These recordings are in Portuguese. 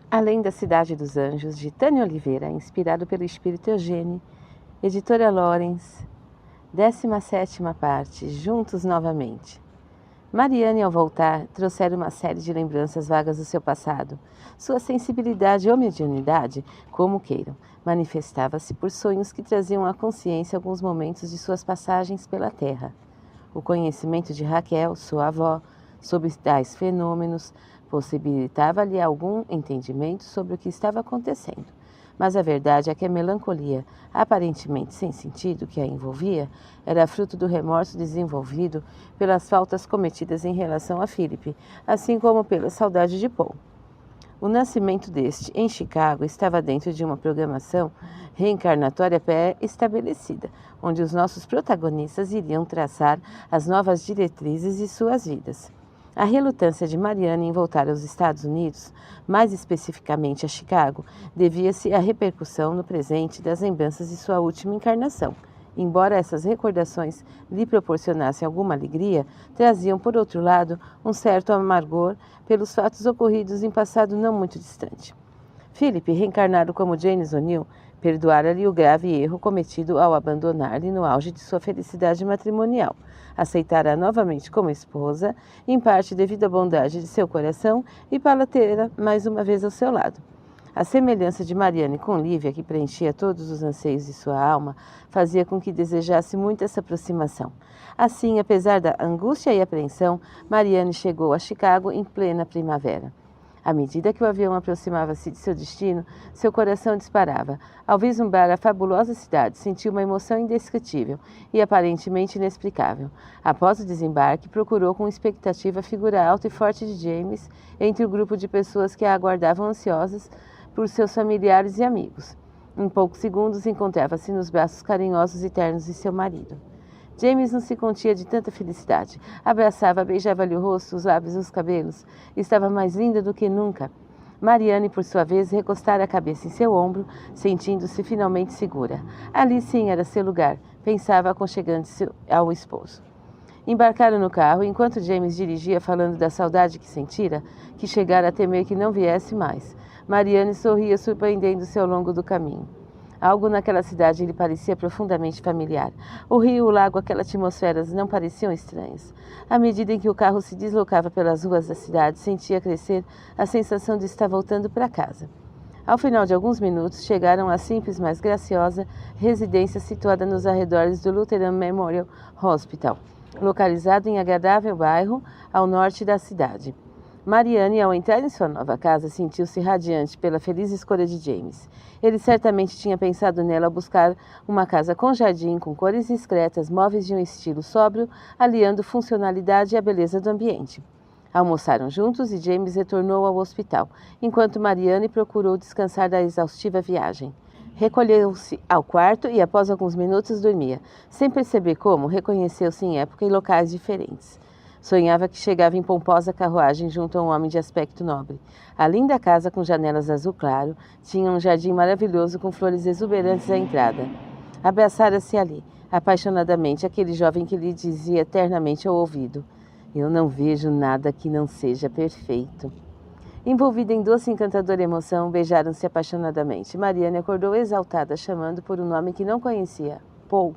Além da Cidade dos Anjos, de Tânia Oliveira, inspirado pelo espírito Eugênio, editora Lawrence, 17ª parte, Juntos Novamente. Mariane, ao voltar, trouxera uma série de lembranças vagas do seu passado. Sua sensibilidade ou mediunidade, como queiram, manifestava-se por sonhos que traziam à consciência alguns momentos de suas passagens pela Terra. O conhecimento de Raquel, sua avó, sobre tais fenômenos, possibilitava-lhe algum entendimento sobre o que estava acontecendo. Mas a verdade é que a melancolia, aparentemente sem sentido, que a envolvia, era fruto do remorso desenvolvido pelas faltas cometidas em relação a Philip, assim como pela saudade de Paul. O nascimento deste, em Chicago, estava dentro de uma programação reencarnatória pré-estabelecida, onde os nossos protagonistas iriam traçar as novas diretrizes de suas vidas. A relutância de Mariane em voltar aos Estados Unidos, mais especificamente a Chicago, devia-se à repercussão no presente das lembranças de sua última encarnação. Embora essas recordações lhe proporcionassem alguma alegria, traziam, por outro lado, um certo amargor pelos fatos ocorridos em passado não muito distante. Philip, reencarnado como James O'Neill, perdoara-lhe o grave erro cometido ao abandonar-lhe no auge de sua felicidade matrimonial. Aceitara-a novamente como esposa, em parte devido à bondade de seu coração e para tê-la mais uma vez ao seu lado. A semelhança de Mariane com Lívia, que preenchia todos os anseios de sua alma, fazia com que desejasse muito essa aproximação. Assim, apesar da angústia e apreensão, Mariane chegou a Chicago em plena primavera. À medida que o avião aproximava-se de seu destino, seu coração disparava. Ao vislumbrar a fabulosa cidade, sentiu uma emoção indescritível e aparentemente inexplicável. Após o desembarque, procurou com expectativa a figura alta e forte de James entre o grupo de pessoas que a aguardavam ansiosas por seus familiares e amigos. Em poucos segundos, encontrava-se nos braços carinhosos e ternos de seu marido. James não se contia de tanta felicidade. Abraçava, beijava-lhe o rosto, os lábios e os cabelos. Estava mais linda do que nunca. Mariane, por sua vez, recostara a cabeça em seu ombro, sentindo-se finalmente segura. Ali sim era seu lugar, pensava aconchegando-se ao esposo. Embarcaram no carro, enquanto James dirigia falando da saudade que sentira, que chegara a temer que não viesse mais. Mariane sorria, surpreendendo-se ao longo do caminho. Algo naquela cidade lhe parecia profundamente familiar. O rio, o lago, aquela atmosfera não pareciam estranhos. À medida em que o carro se deslocava pelas ruas da cidade, sentia crescer a sensação de estar voltando para casa. Ao final de alguns minutos, chegaram à simples, mas graciosa residência situada nos arredores do Lutheran Memorial Hospital, localizado em agradável bairro ao norte da cidade. Mariane, ao entrar em sua nova casa, sentiu-se radiante pela feliz escolha de James. Ele certamente tinha pensado nela ao buscar uma casa com jardim, com cores discretas, móveis de um estilo sóbrio, aliando funcionalidade e a beleza do ambiente. Almoçaram juntos e James retornou ao hospital, enquanto Mariane procurou descansar da exaustiva viagem. Recolheu-se ao quarto e, após alguns minutos, dormia. Sem perceber como, reconheceu-se em época e locais diferentes. Sonhava que chegava em pomposa carruagem junto a um homem de aspecto nobre. A linda casa, com janelas azul claro, tinha um jardim maravilhoso com flores exuberantes à entrada. Abraçara-se ali, apaixonadamente, aquele jovem que lhe dizia eternamente ao ouvido: "Eu não vejo nada que não seja perfeito." Envolvida em doce e encantadora emoção, beijaram-se apaixonadamente. Mariane acordou exaltada, chamando por um nome que não conhecia: Paul.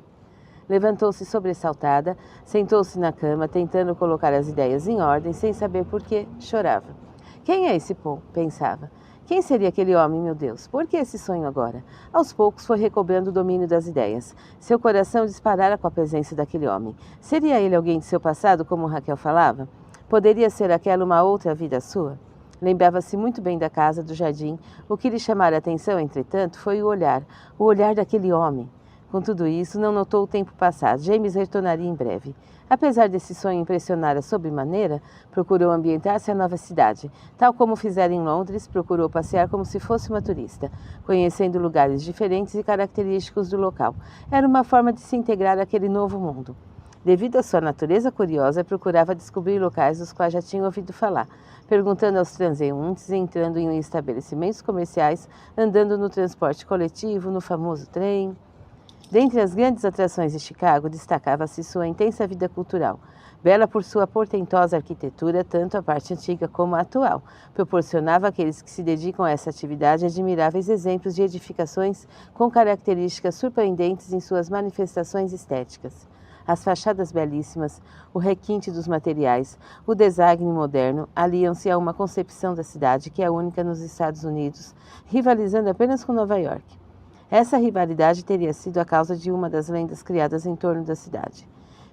Levantou-se sobressaltada, sentou-se na cama, tentando colocar as ideias em ordem, sem saber por que chorava. Quem é esse Paul? Pensava. Quem seria aquele homem, meu Deus? Por que esse sonho agora? Aos poucos foi recobrando o domínio das ideias. Seu coração disparara com a presença daquele homem. Seria ele alguém de seu passado, como Raquel falava? Poderia ser aquela uma outra vida sua? Lembrava-se muito bem da casa, do jardim. O que lhe chamara a atenção, entretanto, foi o olhar daquele homem. Com tudo isso, não notou o tempo passar. James retornaria em breve. Apesar desse sonho impressionar sobremaneira, procurou ambientar-se à nova cidade. Tal como fizera em Londres, procurou passear como se fosse uma turista, conhecendo lugares diferentes e característicos do local. Era uma forma de se integrar àquele novo mundo. Devido à sua natureza curiosa, procurava descobrir locais dos quais já tinha ouvido falar, perguntando aos transeuntes, entrando em estabelecimentos comerciais, andando no transporte coletivo, no famoso trem. Dentre as grandes atrações de Chicago, destacava-se sua intensa vida cultural. Bela por sua portentosa arquitetura, tanto a parte antiga como a atual, proporcionava àqueles que se dedicam a essa atividade admiráveis exemplos de edificações com características surpreendentes em suas manifestações estéticas. As fachadas belíssimas, o requinte dos materiais, o design moderno aliam-se a uma concepção da cidade que é única nos Estados Unidos, rivalizando apenas com Nova York. Essa rivalidade teria sido a causa de uma das lendas criadas em torno da cidade.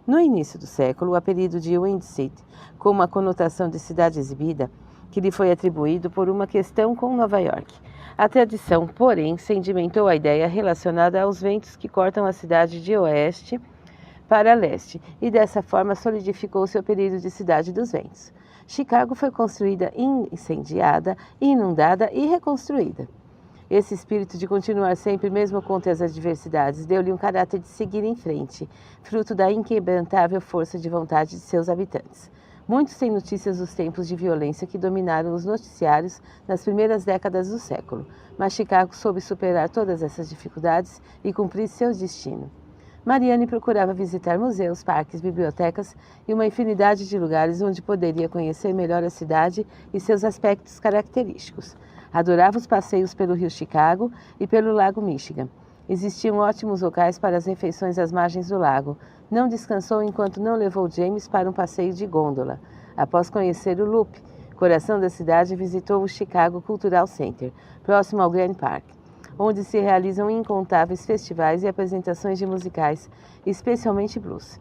No início do século, o apelido de Wind City, com uma conotação de cidade exibida, que lhe foi atribuído por uma questão com Nova York. A tradição, porém, sedimentou a ideia relacionada aos ventos que cortam a cidade de oeste para leste, e dessa forma solidificou seu apelido de Cidade dos Ventos. Chicago foi construída, incendiada, inundada e reconstruída. Esse espírito de continuar sempre, mesmo contra as adversidades, deu-lhe um caráter de seguir em frente, fruto da inquebrantável força de vontade de seus habitantes. Muitos têm notícias dos tempos de violência que dominaram os noticiários nas primeiras décadas do século, mas Chicago soube superar todas essas dificuldades e cumprir seu destino. Mariane procurava visitar museus, parques, bibliotecas e uma infinidade de lugares onde poderia conhecer melhor a cidade e seus aspectos característicos. Adorava os passeios pelo rio Chicago e pelo lago Michigan. Existiam ótimos locais para as refeições às margens do lago. Não descansou enquanto não levou James para um passeio de gôndola. Após conhecer o Loop, coração da cidade, visitou o Chicago Cultural Center, próximo ao Grand Park, onde se realizam incontáveis festivais e apresentações de musicais, especialmente blues,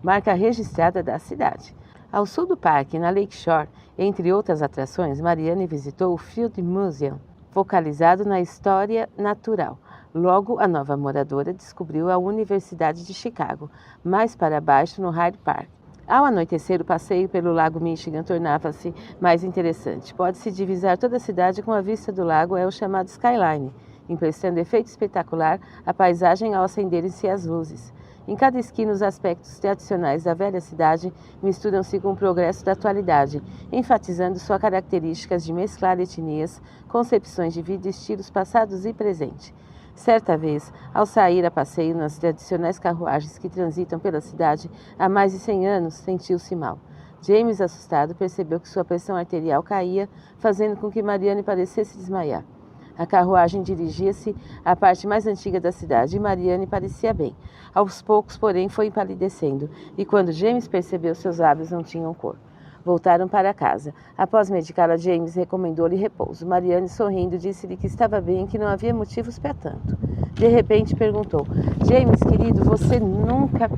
marca registrada da cidade. Ao sul do parque, na Lake Shore, entre outras atrações, Mariane visitou o Field Museum, focalizado na história natural. Logo, a nova moradora descobriu a Universidade de Chicago, mais para baixo no Hyde Park. Ao anoitecer, o passeio pelo Lago Michigan tornava-se mais interessante. Pode-se divisar toda a cidade com a vista do lago, é o chamado skyline, emprestando efeito espetacular à paisagem ao acenderem-se as luzes. Em cada esquina, os aspectos tradicionais da velha cidade misturam-se com o progresso da atualidade, enfatizando suas características de mesclar etnias, concepções de vida e estilos passados e presente. Certa vez, ao sair a passeio nas tradicionais carruagens que transitam pela cidade há mais de 100 anos, sentiu-se mal. James, assustado, percebeu que sua pressão arterial caía, fazendo com que Mariane parecesse desmaiar. A carruagem dirigia-se à parte mais antiga da cidade e Mariane parecia bem. Aos poucos, porém, foi empalidecendo, e quando James percebeu, seus lábios não tinham cor. Voltaram para casa. Após medicá-la, James recomendou-lhe repouso. Mariane, sorrindo, disse-lhe que estava bem e que não havia motivos para tanto. De repente, perguntou: James, querido, você nunca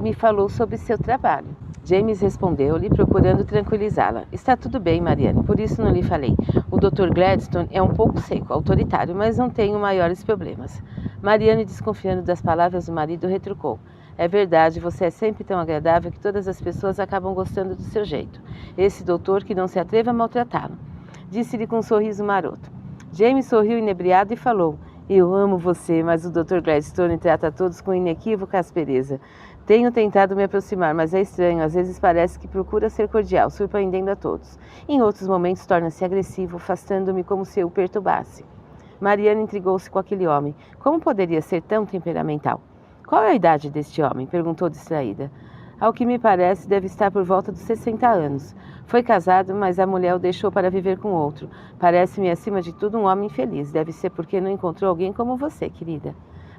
me falou sobre seu trabalho. James respondeu-lhe, procurando tranquilizá-la. Está tudo bem, Mariane, por isso não lhe falei. O Dr. Gladstone é um pouco seco, autoritário, mas não tenho maiores problemas. Mariane, desconfiando das palavras do marido, retrucou: É verdade, você é sempre tão agradável que todas as pessoas acabam gostando do seu jeito. Esse doutor que não se atreva a maltratá-lo. Disse-lhe com um sorriso maroto. James sorriu inebriado e falou: Eu amo você, mas o Dr. Gladstone trata todos com inequívoca aspereza. Tenho tentado me aproximar, mas é estranho. Às vezes parece que procura ser cordial, surpreendendo a todos. Em outros momentos torna-se agressivo, afastando-me como se eu o perturbasse. Mariana intrigou-se com aquele homem. Como poderia ser tão temperamental? Qual é a idade deste homem? Perguntou distraída. Ao que me parece, deve estar por volta dos 60 anos. Foi casado, mas a mulher o deixou para viver com outro. Parece-me, acima de tudo, um homem infeliz. Deve ser porque não encontrou alguém como você, querida.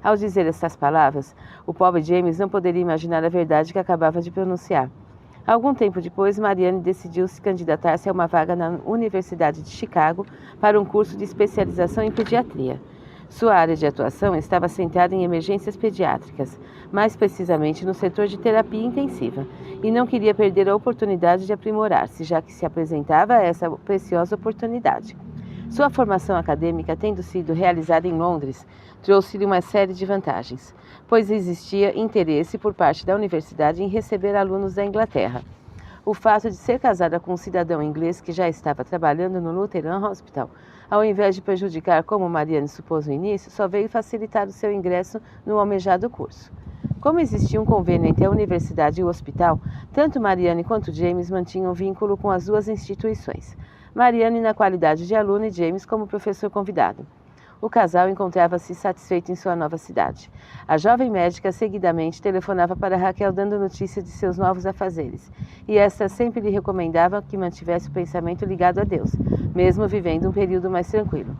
Ao dizer essas palavras, o pobre James não poderia imaginar a verdade que acabava de pronunciar. Algum tempo depois, Mariane decidiu se candidatar-se a uma vaga na Universidade de Chicago para um curso de especialização em pediatria. Sua área de atuação estava centrada em emergências pediátricas, mais precisamente no setor de terapia intensiva, e não queria perder a oportunidade de aprimorar-se, já que se apresentava essa preciosa oportunidade. Sua formação acadêmica, tendo sido realizada em Londres, trouxe-lhe uma série de vantagens, pois existia interesse por parte da universidade em receber alunos da Inglaterra. O fato de ser casada com um cidadão inglês que já estava trabalhando no Lutheran Hospital, ao invés de prejudicar, como Mariane supôs no início, só veio facilitar o seu ingresso no almejado curso. Como existia um convênio entre a universidade e o hospital, tanto Mariane quanto James mantinham vínculo com as duas instituições. Mariane na qualidade de aluna e James como professor convidado. O casal encontrava-se satisfeito em sua nova cidade. A jovem médica seguidamente telefonava para Raquel dando notícias de seus novos afazeres, e esta sempre lhe recomendava que mantivesse o pensamento ligado a Deus, mesmo vivendo um período mais tranquilo.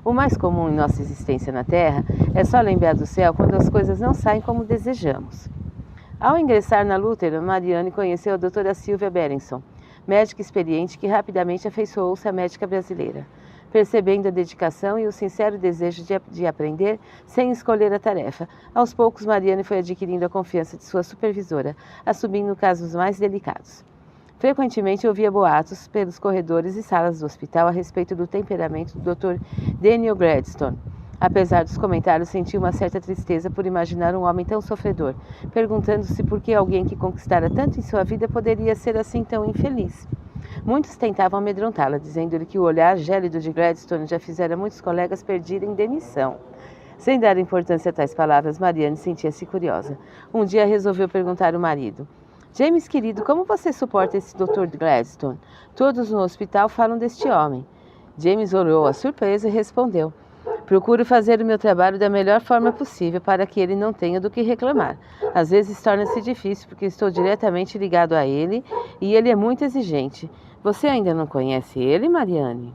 O mais comum em nossa existência na Terra é só lembrar do céu quando as coisas não saem como desejamos. Ao ingressar na Lutheran, Mariane conheceu a doutora Silvia Berenson, médica experiente que rapidamente afeiçoou-se à médica brasileira. Percebendo a dedicação e o sincero desejo de aprender sem escolher a tarefa, aos poucos Mariane foi adquirindo a confiança de sua supervisora, assumindo casos mais delicados. Frequentemente ouvia boatos pelos corredores e salas do hospital a respeito do temperamento do Dr. Daniel Gladstone. Apesar dos comentários, sentia uma certa tristeza por imaginar um homem tão sofredor, perguntando-se por que alguém que conquistara tanto em sua vida poderia ser assim tão infeliz. Muitos tentavam amedrontá-la, dizendo-lhe que o olhar gélido de Gladstone já fizera muitos colegas perderem demissão. Sem dar importância a tais palavras, Mariane sentia-se curiosa. Um dia resolveu perguntar ao marido: James, querido, como você suporta esse Dr. Gladstone? Todos no hospital falam deste homem. James olhou a surpresa e respondeu: Procuro fazer o meu trabalho da melhor forma possível para que ele não tenha do que reclamar. Às vezes torna-se difícil porque estou diretamente ligado a ele e ele é muito exigente. Você ainda não conhece ele, Mariane?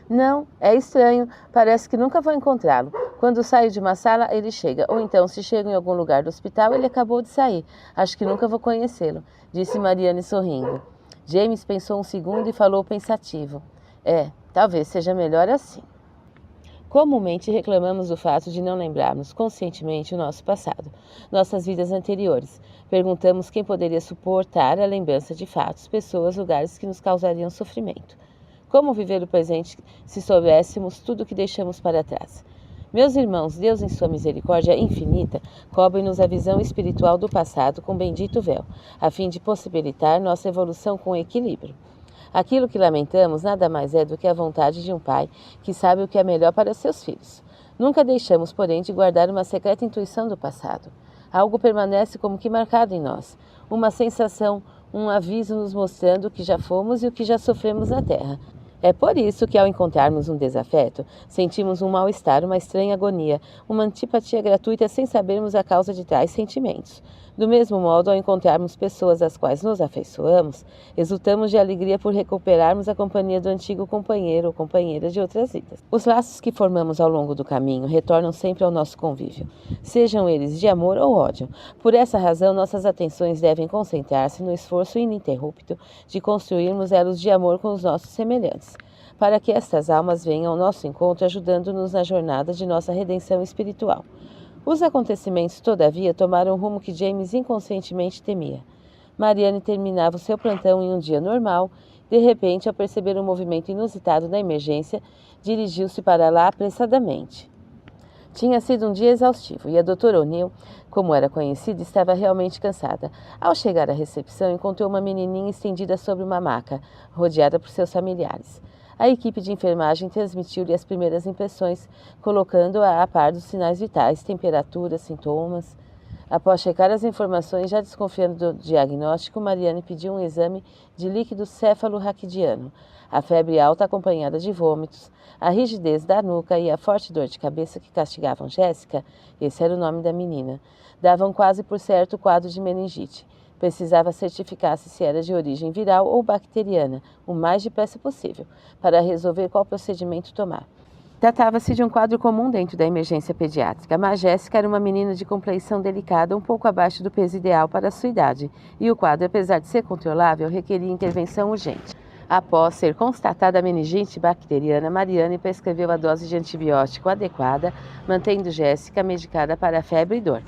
Não, é estranho. Parece que nunca vou encontrá-lo. Quando saio de uma sala, ele chega. Ou então, se chego em algum lugar do hospital, ele acabou de sair. Acho que nunca vou conhecê-lo, disse Mariane sorrindo. James pensou um segundo e falou pensativo. Talvez seja melhor assim. Comumente reclamamos do fato de não lembrarmos conscientemente o nosso passado, nossas vidas anteriores. Perguntamos quem poderia suportar a lembrança de fatos, pessoas, lugares que nos causariam sofrimento. Como viver o presente se soubéssemos tudo o que deixamos para trás? Meus irmãos, Deus em sua misericórdia infinita, cobre-nos a visão espiritual do passado com bendito véu, a fim de possibilitar nossa evolução com equilíbrio. Aquilo que lamentamos nada mais é do que a vontade de um pai que sabe o que é melhor para seus filhos. Nunca deixamos, porém, de guardar uma secreta intuição do passado. Algo permanece como que marcado em nós, uma sensação, um aviso nos mostrando o que já fomos e o que já sofremos na terra. É por isso que, ao encontrarmos um desafeto, sentimos um mal-estar, uma estranha agonia, uma antipatia gratuita sem sabermos a causa de tais sentimentos. Do mesmo modo, ao encontrarmos pessoas às quais nos afeiçoamos, exultamos de alegria por recuperarmos a companhia do antigo companheiro ou companheira de outras vidas. Os laços que formamos ao longo do caminho retornam sempre ao nosso convívio, sejam eles de amor ou ódio. Por essa razão, nossas atenções devem concentrar-se no esforço ininterrupto de construirmos elos de amor com os nossos semelhantes, para que estas almas venham ao nosso encontro ajudando-nos na jornada de nossa redenção espiritual. Os acontecimentos, todavia, tomaram o rumo que James inconscientemente temia. Mariane terminava o seu plantão em um dia normal. De repente, ao perceber um movimento inusitado na emergência, dirigiu-se para lá apressadamente. Tinha sido um dia exaustivo e a doutora O'Neill, como era conhecida, estava realmente cansada. Ao chegar à recepção, encontrou uma menininha estendida sobre uma maca, rodeada por seus familiares. A equipe de enfermagem transmitiu-lhe as primeiras impressões, colocando-a a par dos sinais vitais, temperatura, sintomas. Após checar as informações, já desconfiando do diagnóstico, Mariane pediu um exame de líquido céfalo-raquidiano. A febre alta acompanhada de vômitos, a rigidez da nuca e a forte dor de cabeça que castigavam Jéssica, esse era o nome da menina, davam quase por certo o quadro de meningite. Precisava certificar-se se era de origem viral ou bacteriana, o mais depressa possível, para resolver qual procedimento tomar. Tratava-se de um quadro comum dentro da emergência pediátrica, mas Jéssica era uma menina de compleição delicada, um pouco abaixo do peso ideal para a sua idade, e o quadro, apesar de ser controlável, requeria intervenção urgente. Após ser constatada a meningite bacteriana, Mariane prescreveu a dose de antibiótico adequada, mantendo Jéssica medicada para a febre e dor.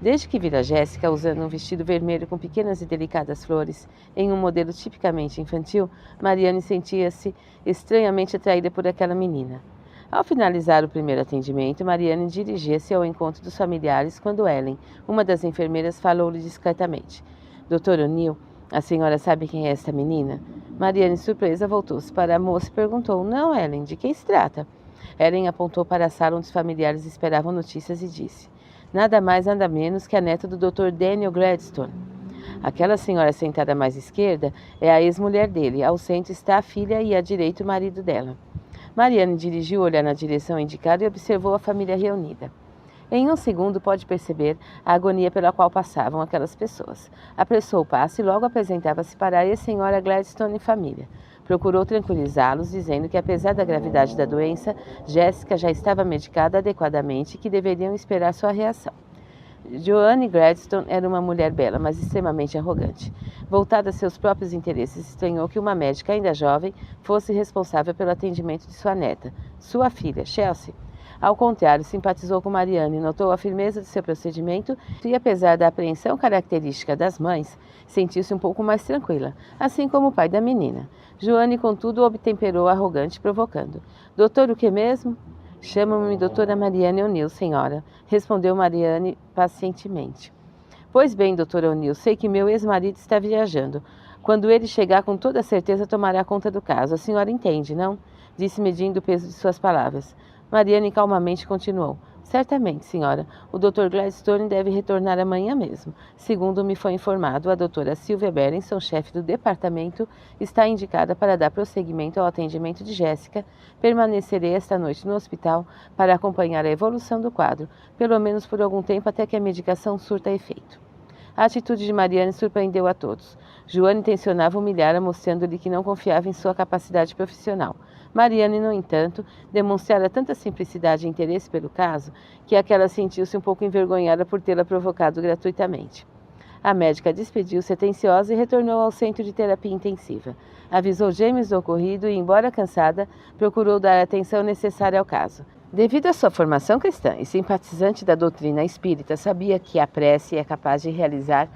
Desde que vira Jéssica usando um vestido vermelho com pequenas e delicadas flores, em um modelo tipicamente infantil, Mariane sentia-se estranhamente atraída por aquela menina. Ao finalizar o primeiro atendimento, Mariane dirigia-se ao encontro dos familiares quando Ellen, uma das enfermeiras, falou-lhe discretamente: Doutor O'Neill, a senhora sabe quem é esta menina? Mariane, surpresa, voltou-se para a moça e perguntou: Não, Ellen, de quem se trata? Ellen apontou para a sala onde os familiares esperavam notícias e disse: Nada mais, nada menos que a neta do Dr. Daniel Gladstone. Aquela senhora sentada à mais esquerda é a ex-mulher dele. Ao centro está a filha e à direita o marido dela. Mariane dirigiu o olhar na direção indicada e observou a família reunida. Em um segundo pode perceber a agonia pela qual passavam aquelas pessoas. Apressou o passo e logo apresentava-se para a ex-senhora Gladstone e família. Procurou tranquilizá-los, dizendo que apesar da gravidade da doença, Jéssica já estava medicada adequadamente e que deveriam esperar sua reação. Joanne Gladstone era uma mulher bela, mas extremamente arrogante. Voltada a seus próprios interesses, estranhou que uma médica ainda jovem fosse responsável pelo atendimento de sua neta, sua filha, Chelsea. Ao contrário, simpatizou com Mariane, notou a firmeza de seu procedimento e, apesar da apreensão característica das mães, sentiu-se um pouco mais tranquila, assim como o pai da menina. Joanne, contudo, obtemperou arrogante, provocando. Doutor, o que mesmo? Chama-me doutora Mariane O'Neill, senhora, respondeu Mariane pacientemente. Pois bem, doutora O'Neill, sei que meu ex-marido está viajando. Quando ele chegar, com toda certeza tomará conta do caso. A senhora entende, não? Disse, medindo o peso de suas palavras. Mariane calmamente continuou. Certamente, senhora. O Dr. Gladstone deve retornar amanhã mesmo. Segundo me foi informado, a doutora Sylvia Berenson, chefe do departamento, está indicada para dar prosseguimento ao atendimento de Jéssica. Permanecerei esta noite no hospital para acompanhar a evolução do quadro, pelo menos por algum tempo até que a medicação surta efeito. A atitude de Mariane surpreendeu a todos. Joanne intencionava humilhá-la, mostrando-lhe que não confiava em sua capacidade profissional. Mariane, no entanto, demonstrara tanta simplicidade e interesse pelo caso que aquela sentiu-se um pouco envergonhada por tê-la provocado gratuitamente. A médica despediu-se atenciosa e retornou ao centro de terapia intensiva. Avisou James do ocorrido e, embora cansada, procurou dar a atenção necessária ao caso. Devido à sua formação cristã e simpatizante da doutrina espírita, sabia que a prece é capaz de realizar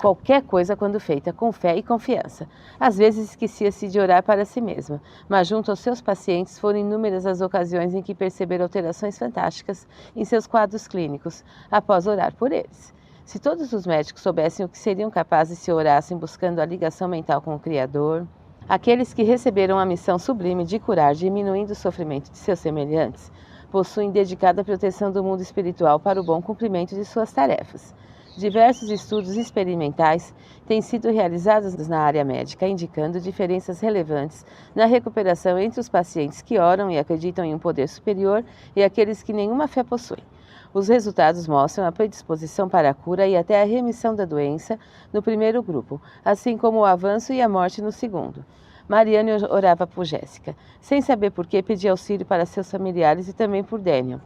qualquer coisa quando feita com fé e confiança. Às vezes esquecia-se de orar para si mesma, mas junto aos seus pacientes foram inúmeras as ocasiões em que perceberam alterações fantásticas em seus quadros clínicos, após orar por eles. Se todos os médicos soubessem o que seriam capazes se orassem buscando a ligação mental com o Criador, aqueles que receberam a missão sublime de curar, diminuindo o sofrimento de seus semelhantes, possuem dedicada proteção do mundo espiritual para o bom cumprimento de suas tarefas. Diversos estudos experimentais têm sido realizados na área médica, indicando diferenças relevantes na recuperação entre os pacientes que oram e acreditam em um poder superior e aqueles que nenhuma fé possuem. Os resultados mostram a predisposição para a cura e até a remissão da doença no primeiro grupo, assim como o avanço e a morte no segundo. Mariane orava por Jéssica. Sem saber por que, pedia auxílio para seus familiares e também por Daniel.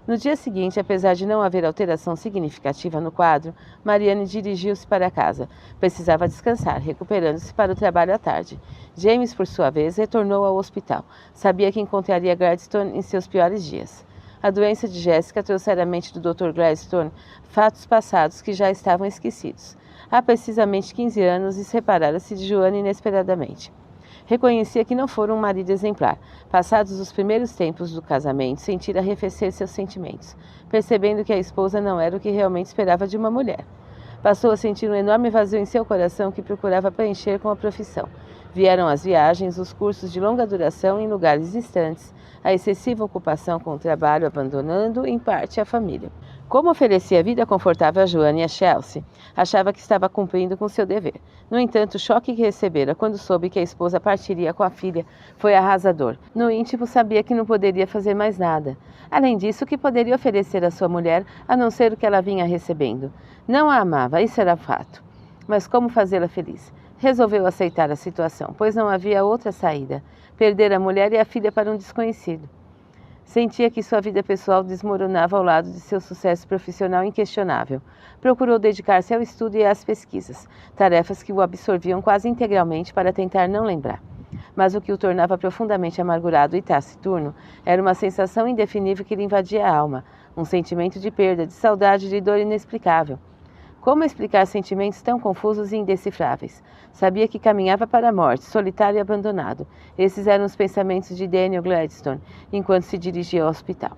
No dia seguinte, apesar de não haver alteração significativa no quadro, Mariane dirigiu-se para casa. Precisava descansar, recuperando-se para o trabalho à tarde. James, por sua vez, retornou ao hospital. Sabia que encontraria Gladstone em seus piores dias. A doença de Jéssica trouxera à mente do Dr. Gladstone fatos passados que já estavam esquecidos. Há precisamente 15 anos, separara-se de Joanne inesperadamente. Reconhecia que não fora um marido exemplar. Passados os primeiros tempos do casamento, sentira arrefecer seus sentimentos, percebendo que a esposa não era o que realmente esperava de uma mulher. Passou a sentir um enorme vazio em seu coração que procurava preencher com a profissão. Vieram as viagens, os cursos de longa duração em lugares distantes, a excessiva ocupação com o trabalho, abandonando, em parte, a família. Como oferecia vida confortável a Joanne e a Chelsea, achava que estava cumprindo com seu dever. No entanto, o choque que recebera quando soube que a esposa partiria com a filha foi arrasador. No íntimo, sabia que não poderia fazer mais nada. Além disso, o que poderia oferecer à sua mulher, a não ser o que ela vinha recebendo? Não a amava, isso era fato. Mas como fazê-la feliz? Resolveu aceitar a situação, pois não havia outra saída. Perder a mulher e a filha para um desconhecido. Sentia que sua vida pessoal desmoronava ao lado de seu sucesso profissional inquestionável. Procurou dedicar-se ao estudo e às pesquisas, tarefas que o absorviam quase integralmente para tentar não lembrar. Mas o que o tornava profundamente amargurado e taciturno era uma sensação indefinível que lhe invadia a alma, um sentimento de perda, de saudade e de dor inexplicável. Como explicar sentimentos tão confusos e indecifráveis? Sabia que caminhava para a morte, solitário e abandonado. Esses eram os pensamentos de Daniel Gladstone, enquanto se dirigia ao hospital.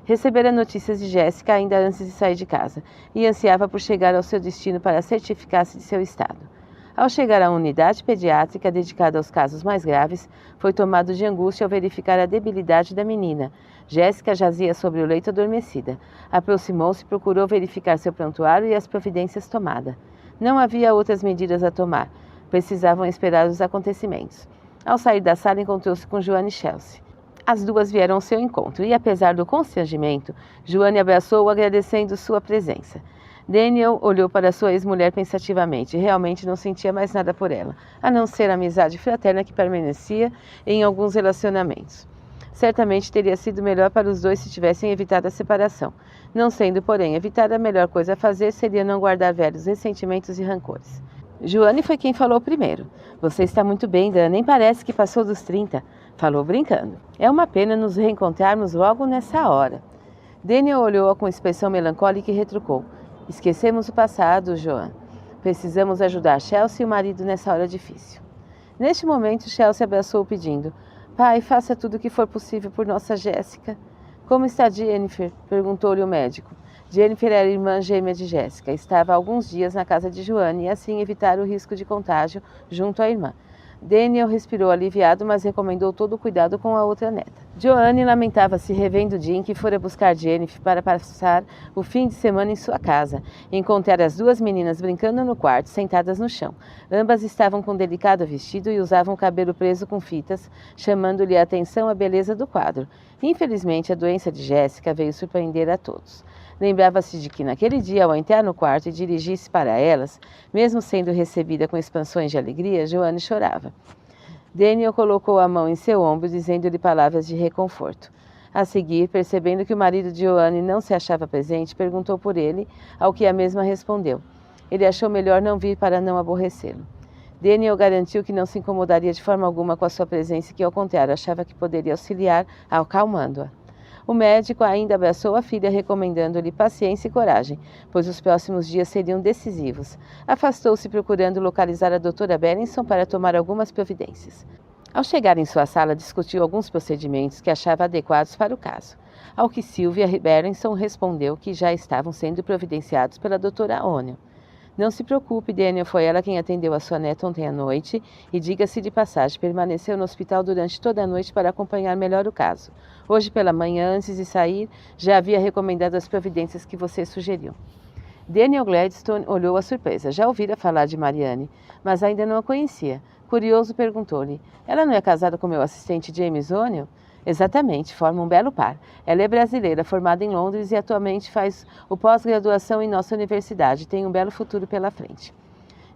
Recebera notícias de Jéssica ainda antes de sair de casa, e ansiava por chegar ao seu destino para certificar-se de seu estado. Ao chegar à unidade pediátrica dedicada aos casos mais graves, foi tomado de angústia ao verificar a debilidade da menina. Jéssica jazia sobre o leito adormecida. Aproximou-se e procurou verificar seu prontuário e as providências tomadas. Não havia outras medidas a tomar. Precisavam esperar os acontecimentos. Ao sair da sala, encontrou-se com Joanne e Chelsea. as duas vieram ao seu encontro e, apesar do constrangimento, Joanne abraçou-o agradecendo sua presença. Daniel olhou para sua ex-mulher pensativamente e realmente não sentia mais nada por ela, a não ser a amizade fraterna que permanecia em alguns relacionamentos. Certamente teria sido melhor para os dois se tivessem evitado a separação. Não sendo, porém, evitada, a melhor coisa a fazer seria não guardar velhos ressentimentos e rancores. Joanne foi quem falou primeiro. Você está muito bem, Dan, nem parece que passou dos 30. Falou brincando. É uma pena nos reencontrarmos logo nessa hora. Daniel olhou-a com expressão melancólica e retrucou. Esquecemos o passado, Joan. Precisamos ajudar Chelsea e o marido nessa hora difícil. Neste momento, Chelsea abraçou-o pedindo. Pai, faça tudo o que for possível por nossa Jéssica. Como está Jennifer? Perguntou-lhe o médico. Jennifer era irmã gêmea de Jéssica. Estava há alguns dias na casa de Joanne e assim evitar o risco de contágio junto à irmã. Daniel respirou aliviado, mas recomendou todo o cuidado com a outra neta. Joanne lamentava-se revendo o dia em que fora buscar Jennifer para passar o fim de semana em sua casa. Encontrar as duas meninas brincando no quarto, sentadas no chão. Ambas estavam com um delicado vestido e usavam o cabelo preso com fitas, chamando-lhe a atenção a beleza do quadro. Infelizmente, a doença de Jéssica veio surpreender a todos. Lembrava-se de que naquele dia, ao entrar no quarto e dirigir-se para elas, mesmo sendo recebida com expansões de alegria, Joanne chorava. Daniel colocou a mão em seu ombro, dizendo-lhe palavras de reconforto. A seguir, percebendo que o marido de Joanne não se achava presente, perguntou por ele, ao que a mesma respondeu. Ele achou melhor não vir para não aborrecê-lo. Daniel garantiu que não se incomodaria de forma alguma com a sua presença e que, ao contrário, achava que poderia auxiliar, acalmando-a. O médico ainda abraçou a filha, recomendando-lhe paciência e coragem, pois os próximos dias seriam decisivos. Afastou-se procurando localizar a doutora Berenson para tomar algumas providências. Ao chegar em sua sala, discutiu alguns procedimentos que achava adequados para o caso. Ao que Sylvia Berenson respondeu que já estavam sendo providenciados pela doutora O'Neill. Não se preocupe, Daniel, foi ela quem atendeu a sua neta ontem à noite e, diga-se de passagem, permaneceu no hospital durante toda a noite para acompanhar melhor o caso. Hoje pela manhã, antes de sair, já havia recomendado as providências que você sugeriu. Daniel Gladstone olhou a surpresa. Já ouvira falar de Marianne, mas ainda não a conhecia. Curioso, perguntou-lhe, ela não é casada com meu assistente James O'Neill? Exatamente, forma um belo par. Ela é brasileira, formada em Londres e atualmente faz o pós-graduação em nossa universidade. Tem um belo futuro pela frente.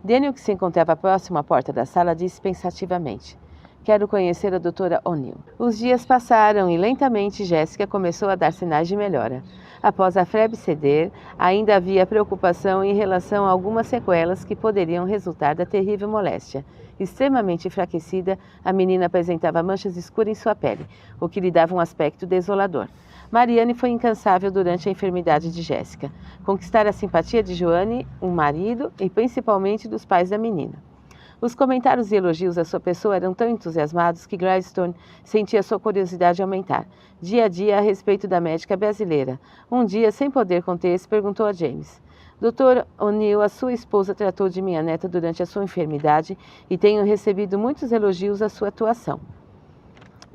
Daniel, que se encontrava próximo à porta da sala, disse pensativamente. Quero conhecer a doutora O'Neill. Os dias passaram e lentamente Jéssica começou a dar sinais de melhora. Após a febre ceder, ainda havia preocupação em relação a algumas sequelas que poderiam resultar da terrível moléstia. Extremamente enfraquecida, a menina apresentava manchas escuras em sua pele, o que lhe dava um aspecto desolador. Marianne foi incansável durante a enfermidade de Jéssica. Conquistar a simpatia de Joanne, o marido e principalmente dos pais da menina. Os comentários e elogios à sua pessoa eram tão entusiasmados que Gladstone sentia sua curiosidade aumentar, dia a dia, a respeito da médica brasileira. Um dia, sem poder conter-se, perguntou a James. Doutor O'Neill, a sua esposa tratou de minha neta durante a sua enfermidade e tenho recebido muitos elogios à sua atuação.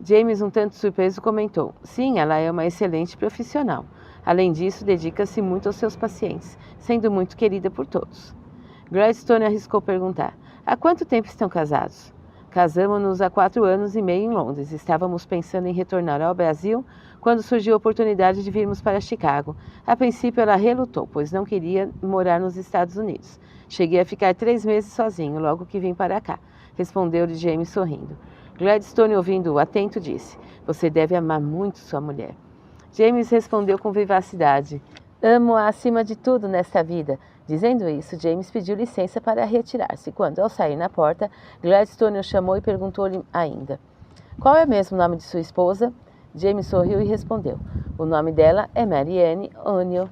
James, um tanto surpreso, comentou. Sim, ela é uma excelente profissional. Além disso, dedica-se muito aos seus pacientes, sendo muito querida por todos. Gladstone arriscou perguntar. Há quanto tempo estão casados? Casamos-nos há 4 anos e meio em Londres. Estávamos pensando em retornar ao Brasil quando surgiu a oportunidade de virmos para Chicago. A princípio ela relutou, pois não queria morar nos Estados Unidos. Cheguei a ficar 3 meses sozinho, logo que vim para cá, respondeu-lhe James sorrindo. Gladstone, ouvindo-o atento, disse, você deve amar muito sua mulher. James respondeu com vivacidade, amo-a acima de tudo nesta vida. Dizendo isso, James pediu licença para retirar-se, quando, ao sair na porta, Gladstone o chamou e perguntou-lhe ainda, qual é mesmo o nome de sua esposa? James sorriu e respondeu, o nome dela é Marianne O'Neill.